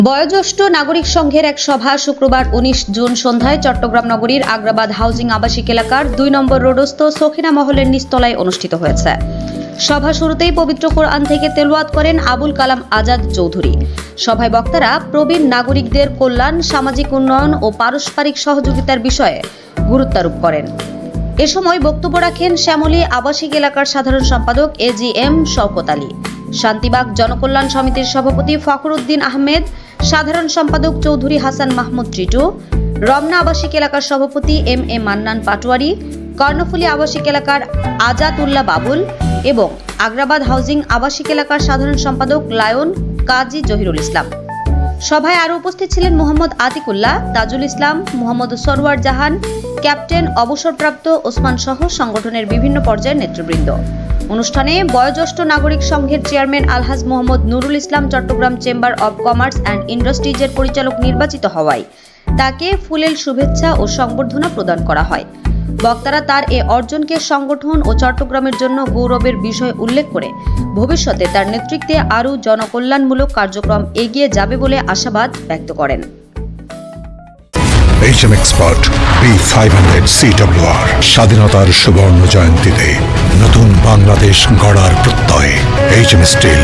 বয়োজ্যেষ্ঠ নাগরিক সংঘের এক সভা শুক্রবার ১৯ জুন সন্ধ্যায় চট্টগ্রাম নগরীর আগ্রাবাদ হাউজিং আবাসিক এলাকার ২ নম্বর রোডস্থ সখিনা মহলের নিচতলায় অনুষ্ঠিত হয়েছে। সভা শুরুতেই পবিত্র কোরআন থেকে তেলাওয়াত করেন আবুল কালাম আজাদ চৌধুরী। সভায় বক্তারা প্রবীণ নাগরিকদের কল্যাণ, সামাজিক উন্নয়ন ও পারস্পরিক সহযোগিতার বিষয়ে গুরুত্বারোপ করেন। এ সময় বক্তব্য রাখেন শ্যামলী আবাসিক এলাকার সাধারণ সম্পাদক এজিএম শওকত আলী, শান্তিবাগ জনকল্যাণ সমিতির সভাপতি ফখরুদ্দিন আহমেদ, সাধারণ সম্পাদক চৌধুরী হাসান মাহমুদ টিটু, রমনা আবাসিক এলাকার সভাপতি এম এ মান্নান পাটোয়ারি, কর্ণফুলী আবাসিক এলাকার আজাদ উল্লাহ বাবুল এবং আগ্রাবাদ হাউজিং আবাসিক এলাকার সাধারণ সম্পাদক লায়ন কাজী জহিরুল ইসলাম। সভায় আরও উপস্থিত ছিলেন মোহাম্মদ আতিকুল্লাহ, তাজুল ইসলাম, মোহাম্মদ সরওয়ার জাহান, ক্যাপ্টেন অবসরপ্রাপ্ত ওসমান সহ সংগঠনের বিভিন্ন পর্যায়ের নেতৃবৃন্দ। অনুষ্ঠানে বয়োজ্যেষ্ঠ নাগরিক সংঘের chairman Alhaj Mohammad Nurul Islam Chittagong chamber of commerce and ইন্ডাস্ট্রিজের পরিচালক নির্বাচিত হওয়ায় তাকে ফুলেল শুভেচ্ছা ও সংবর্ধনা প্রদান করা হয়। বক্তারা তার এ অর্জনকে সংগঠন ও চট্টগ্রামের জন্য গৌরবের বিষয় উল্লেখ করে ভবিষ্যতে তার নেতৃত্বে আরও জনকল্যাণমূলক কার্যক্রম এগিয়ে যাবে বলে আশাবাদ ব্যক্ত করেন। HM Expert B500 CWR স্বাধীনতার সুবর্ণ জয়ন্তীতে নতুন বাংলাদেশ গড়ার প্রত্যয়। HM Steel